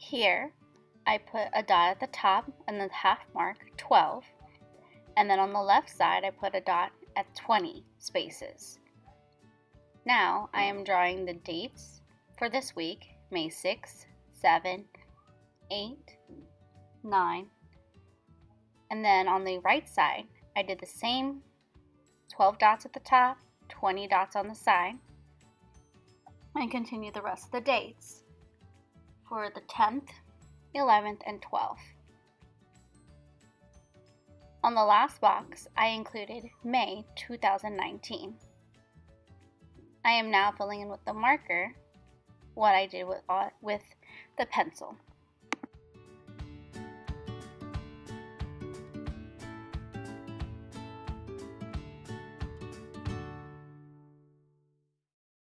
Here, I put a dot at the top and the half mark 12, and then on the left side I put a dot at 20 spaces. Now I am drawing the dates for this week, May 6, 7, 8, 9, and then on the right side I did the same 12 dots at the top, 20 dots on the side, and continue the rest of the dates for the 10th, 11th, and 12th. On the last box, I included May 2019. I am now filling in with the marker what I did with the pencil.